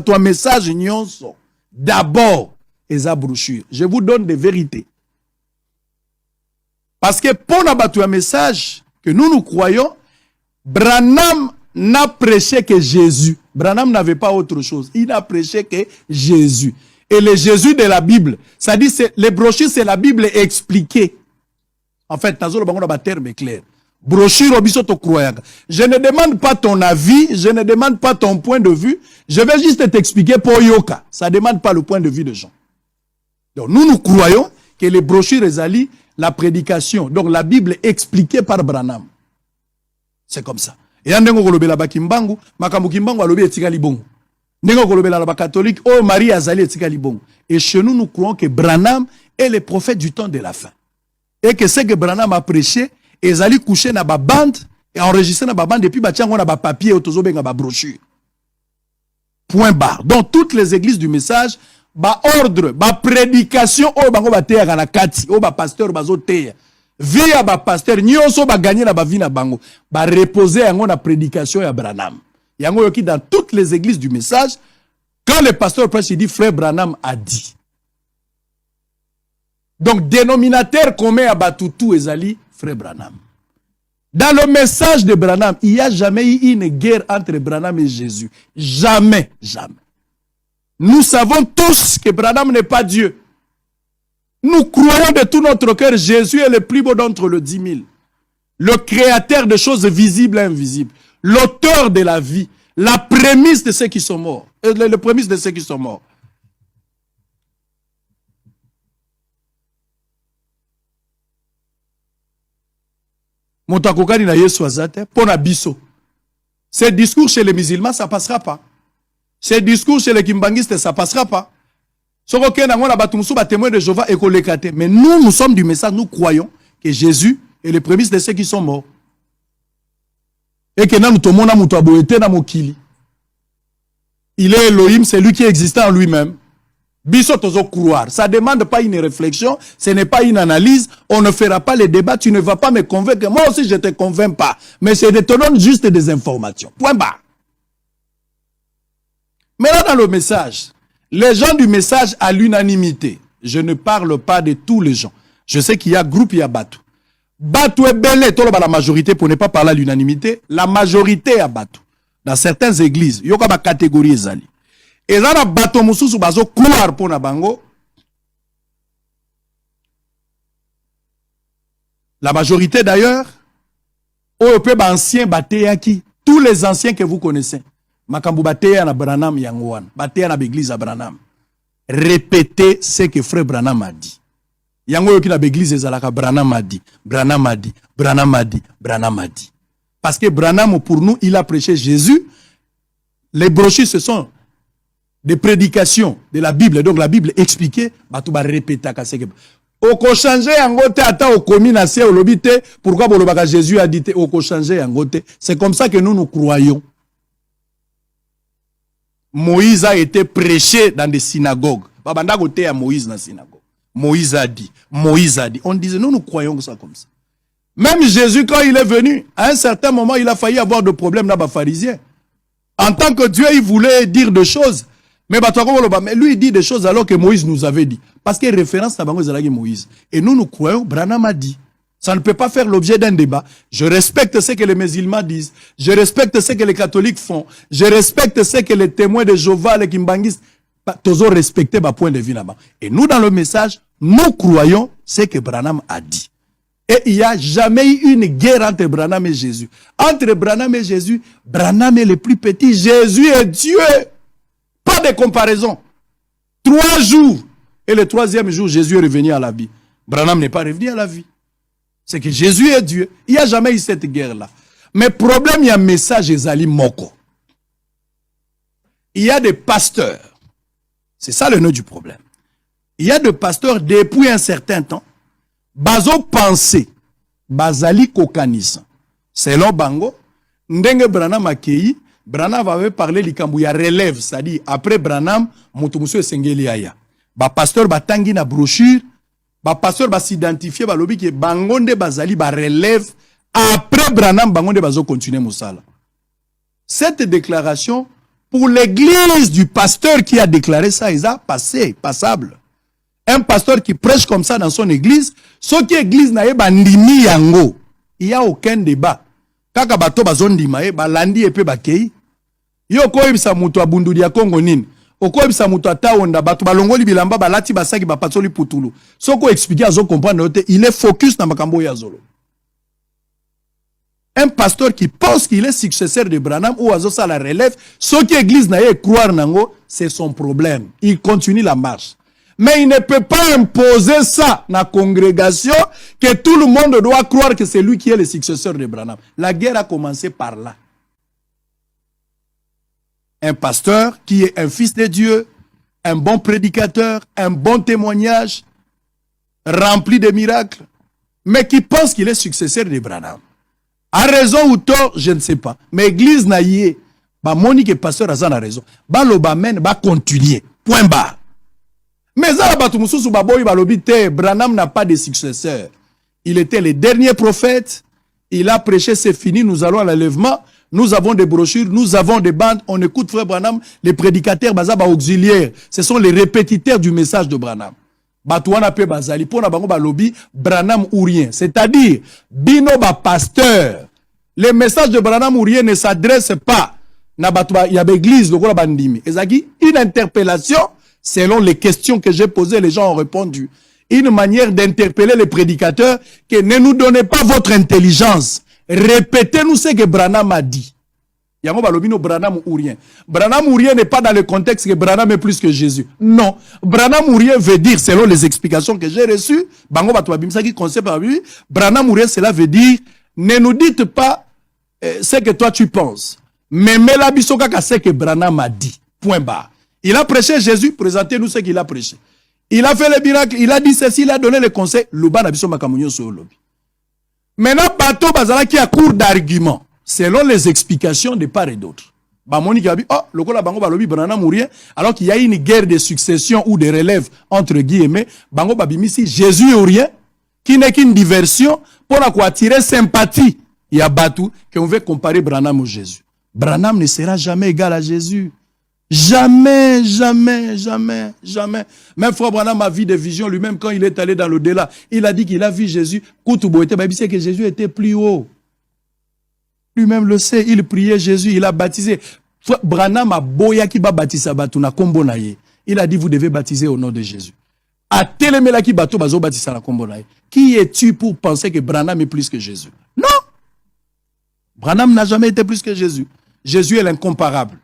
ton message nyonso d'abord eza brochure. Je vous donne des vérités. Parce que pour un message que nous croyons, Branham n'a prêché que Jésus. Branham n'avait pas autre chose. Il n'a prêché que Jésus. Et le Jésus de la Bible, ça dit, les brochures, c'est la Bible expliquée. En fait, dans le terme clair. Brochure, je ne demande pas ton avis, je ne demande pas ton point de vue, je vais juste t'expliquer pour Yoka. Ça ne demande pas le point de vue des gens. Donc, nous croyons que les brochures exalient la prédication, donc la Bible expliquée par Branham. C'est comme ça. Et en dengo kolobela bakimbangu, makambu kimbangu alobi etikali bongo. Dengo kolobela la catholique, oh Marie azali etikali bongo. Et chez nous, nous croyons que Branham est le prophète du temps de la fin. Et que ce que Branham a prêché, ezali couché na ba bande et enregistré na ba bande depuis batiango na ba papier otozobe na ba brochure. Point barre. Dans toutes les églises du message, ba ordre, ba prédication o bango ba teya na kati, o ba pasteur bazo teya. Via ba pasteur nyonso ba gagner na ba vie na bango, ba reposer yango na prédication ya Branham. Yango yoki dans toutes les églises du message, quand le pasteur prêche, il dit frère Branham a dit. Donc dénominateur commun à Batutu ezali frère Branham. Dans le message de Branham, il n'y a jamais eu une guerre entre Branham et Jésus. Jamais, jamais. Nous savons tous que Branham n'est pas Dieu. Nous croyons de tout notre cœur, Jésus est le plus beau d'entre les 10 000. Le créateur de choses visibles et invisibles. L'auteur de la vie. La prémisse de ceux qui sont morts. Le prémisse de ceux qui sont morts. Montakokani na Yesu azate, pona biso. Ces discours chez les musulmans, ça passera pas. Ces discours chez les kimbangistes, ça passera pas. Mais nous sommes du message, nous croyons que Jésus est le prémisse de ceux qui sont morts. Et que il est Elohim, c'est lui qui existe en lui-même. Croire. Ça ne demande pas une réflexion, ce n'est pas une analyse, on ne fera pas les débats, tu ne vas pas me convaincre. Moi aussi, je ne te convainc pas. Mais c'est de te donner juste des informations. Point barre. Mais là, dans le message, les gens du message à l'unanimité, je ne parle pas de tous les gens. Je sais qu'il y a groupe, il y a Batou. Batou est belé, la majorité, pour ne pas parler à l'unanimité, la majorité à Batou. Dans certaines églises, il y a une catégorie zali. Et là, la bateau mususu bazo croire pour na bango. La majorité d'ailleurs, au peu ancien bateya qui, tous les anciens que vous connaissez, makambu bateya na Branham yangwan, bateya na l'église à Branham. Répétez ce que frère Branham a dit. Yango yoki na l'église ezalaka Branham a dit, Branham a dit, Branham a dit, Branham a dit. Parce que Branham pour nous, il a prêché Jésus. Les brochures ce sont des prédications de la Bible, donc la Bible expliquée, tu vas répéter à ce que oko changer angote ata okomi na se olobite pourquoi bolobaka Jésus a dit oko changer angote. C'est comme ça que nous croyons. Moïse a été prêché dans des synagogues. Babanda côté à Moïse dans synagogue. Moïse a dit, Moïse a dit. On disait nous croyons ça comme ça. Même Jésus quand il est venu, à un certain moment, il a failli avoir de problèmes là bas pharisiens. En tant que Dieu, il voulait dire des choses. Mais lui, il dit des choses alors que Moïse nous avait dit. Parce qu'il y a référence à Moïse. Et nous croyons, Branham a dit. Ça ne peut pas faire l'objet d'un débat. Je respecte ce que les musulmans disent. Je respecte ce que les catholiques font. Je respecte ce que les témoins de Jéhovah, les kimbangistes, tous ont respecté ma point de vue là-bas. Et nous, dans le message, nous croyons ce que Branham a dit. Et il n'y a jamais eu une guerre entre Branham et Jésus. Entre Branham et Jésus, Branham est le plus petit. Jésus est Dieu. Pas de comparaison. 3 jours. Et le 3e jour, Jésus est revenu à la vie. Branham n'est pas revenu à la vie. C'est que Jésus est Dieu. Il n'y a jamais eu cette guerre-là. Mais problème, il y a un message Ezali Moko. Il y a des pasteurs. C'est ça le nœud du problème. Il y a des pasteurs depuis un certain temps. Bazo pensé. Bazali kokanisa. Selon Bango. Ndenge Branham akei. Branham avait parlé likambu ya relève, c'est-à-dire après Branham, Moutoumousou et Sengeli Aya. Ba pasteur ba tangi na brochure, ba pasteur ba s'identifier ba lobi ki bangonde bazali ba relève après Branham bangonde bazo continuer mosala. Cette déclaration Pour l'église du pasteur qui a déclaré ça, il a passé, passable. Un pasteur qui prêche comme ça dans son église, ce qui église n'a pas ndimi yango, il n'y a aucun débat. Kaka bato bazondima balandi epe bakei. Yo ko ebisa mutu abundudi ya Kongo nini? Oko ebisa mutu ataonda bato balongoli bilamba balati basaki bapatoli putulu. Soko expliquer azo comprendre note, il est focus na makambo ya zolo. Un pasteur qui pense qu'il est successeur de Branham ou azo ça la relève, ce qui église n'a pas croire nango, c'est son problème. Il continue la marche. Mais il ne peut pas imposer ça dans la congrégation que tout le monde doit croire que c'est lui qui est le successeur de Branham. La guerre a commencé par là. Un pasteur qui est un fils de Dieu, un bon prédicateur, un bon témoignage, rempli de miracles, mais qui pense qu'il est successeur de Branham. A raison ou tort, je ne sais pas. Mais l'église n'a yé, bah Monique et pasteur a raison. Bah l'obamen va continuer. Point barre. Mais Branham n'a pas de successeur. Il était le dernier prophète. Il a prêché, c'est fini, nous allons à l'enlèvement. Nous avons des brochures, nous avons des bandes. On écoute frère Branham, les prédicateurs bazaba auxiliaires. Ce sont les répétiteurs du message de Branham. Batouana pe bazali, pona bango ba lobby, Branham ou rien. C'est-à-dire, bino ba pasteur. Les messages de Branham ou rien ne s'adressent pas. Na batouba, y a l'église, le gros bandimi. Ezaki, une interpellation. Selon les questions que j'ai posées, les gens ont répondu. Une manière d'interpeller les prédicateurs, que ne nous donnez pas votre intelligence. Répétez-nous ce que Branham a dit. Yango balobino Branham ou rien. Branham ou rien n'est pas dans le contexte que Branham est plus que Jésus. Non. Branham ou rien veut dire, selon les explications que j'ai reçues, Bango Batouabimsa qui concept par lui, Branham ou rien, cela veut dire, ne nous dites pas ce que toi tu penses. Mais la bisoka ce que Branham a dit. Point barre. Il a prêché Jésus, présentez-nous ce qu'il a prêché. Il a fait les miracles, il a dit ceci, il a donné les conseils. Maintenant, bateau bazala qui a cours d'arguments, selon les explications de part et d'autre. Bamoni a dit, oh, le kola bango balobi banana mourir, alors qu'il y a une guerre de succession ou de relève, entre guillemets, bango babimisi, Jésus ou rien, qui n'est qu'une diversion, pour attirer sympathie. Il y a Batou, qu'on veut comparer Branham au Jésus. Branham ne sera jamais égal à Jésus. Jamais, jamais, jamais, jamais. Même frère Branham a vu des visions lui-même quand il est allé dans l'au-delà. Il a dit qu'il a vu Jésus. C'est que Jésus était plus haut. Lui-même le sait, il priait Jésus, il a baptisé. Branham a boya qui va baptiser Batuna Kombonaye. Il a dit vous devez baptiser au nom de Jésus. A télémela qui bateau bazo baptiser la Kombonaye. Qui es-tu pour penser que Branham est plus que Jésus? Non. Branham n'a jamais été plus que Jésus. Jésus est l'incomparable.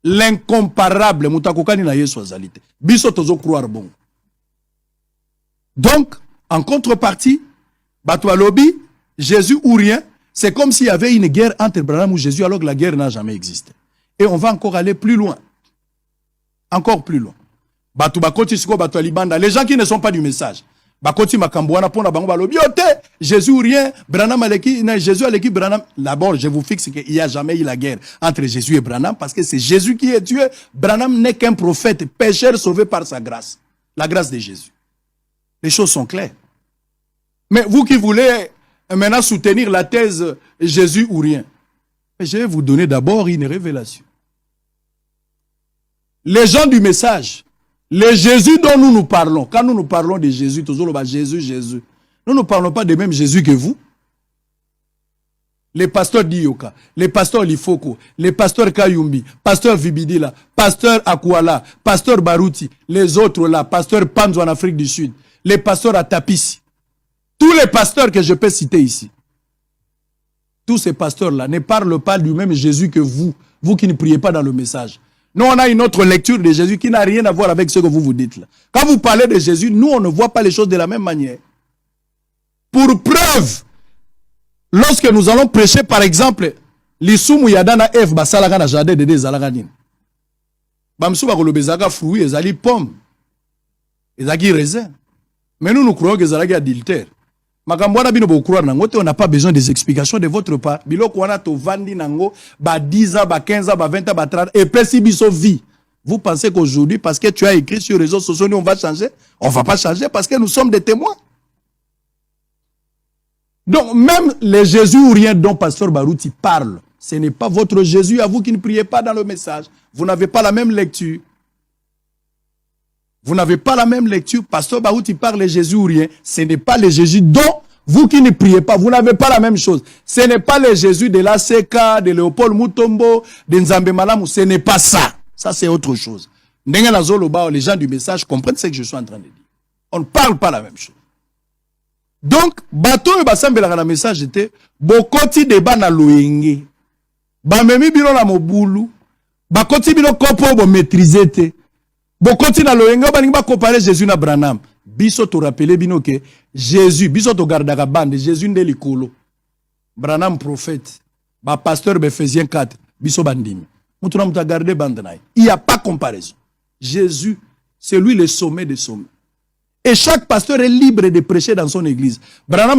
L'incomparable, mutakokani na Yesu azalite. Biso tozo croire bon. Donc, en contrepartie, Bato Alobi, Jésus ou rien, c'est comme s'il y avait une guerre entre Branham ou Jésus alors que la guerre n'a jamais existé. Et on va encore aller plus loin. Encore plus loin. Bato Bakoti Siko Bato Alibanda, les gens qui ne sont pas du message. Bakoti Makambouana Pona Bango Balobi, Jésus ou rien, Branham Aleki, Jésus Aleki, Branham. D'abord, je vous fixe qu'il n'y a jamais eu la guerre entre Jésus et Branham parce que c'est Jésus qui est Dieu. Branham n'est qu'un prophète, pécheur sauvé par sa grâce. La grâce de Jésus. Les choses sont claires. Mais vous qui voulez maintenant soutenir la thèse Jésus ou rien, je vais vous donner d'abord une révélation. Les gens du message, le Jésus dont nous parlons, quand nous parlons de Jésus, toujours Jésus, Jésus, nous ne parlons pas du même Jésus que vous. Les pasteurs d'Ioka, les pasteurs Lifoko, les pasteurs Kayumbi, pasteur Vibidila, pasteur Akwala, pasteur Barouti, les autres là, pasteur Panzo en Afrique du Sud, les pasteurs à Tapisi. Tous les pasteurs que je peux citer ici, tous ces pasteurs-là ne parlent pas du même Jésus que vous, vous qui ne priez pas dans le message. Nous, on a une autre lecture de Jésus qui n'a rien à voir avec ce que vous dites là. Quand vous parlez de Jésus, nous, on ne voit pas les choses de la même manière. Pour preuve, lorsque nous allons prêcher, par exemple, l'Issou Yadana F, Basalaga na jardin de Zalagadine. Bamsou Bakolobezaka fruits, ezali pomme, ezali raisin. Mais nous, nous croyons que ezali adultère. On n'a pas besoin des explications de votre part. Biloko wana to vandi nango, ba 10 ans, ba 15 ans, ba 20 ans, ba 30 ans, et puis si biso vie. Vous pensez qu'aujourd'hui, parce que tu as écrit sur les réseaux sociaux, on va changer? On ne va pas changer parce que nous sommes des témoins. Donc, même les Jésus ou rien dont Pasteur Barouti parle, ce n'est pas votre Jésus à vous qui ne priez pas dans le message. vous n'avez pas la même lecture. Vous n'avez pas la même lecture. Pasteur Baouti parle de Jésus ou rien. Ce n'est pas le Jésus dont vous qui ne priez pas, vous n'avez pas la même chose. Ce n'est pas le Jésus de l'ACK, de Léopold Mutombo, de Nzambe Malamu. Ce n'est pas ça. Ça, c'est autre chose. Les gens du message comprennent ce que je suis en train de dire. On ne parle pas la même chose. Donc, bateau et basambe la message était bokoti débat na loyenge. Bamemi bino la mobulu. Bakoti bino kopo bo maîtriser te. Bokoti na loyenge ba ninga comparer Jésus na Branham. Biso to rappeler bino que Jésus, biso to gardaka bande Jésus nde likolo. Branham prophète. Ba pasteur Ephésiens 4, biso bandimi. Mutuna muta garder bande na. Il n'y a pas comparaison. Jésus, c'est lui le sommet des sommets. Et chaque pasteur est libre de prêcher dans son église. Branham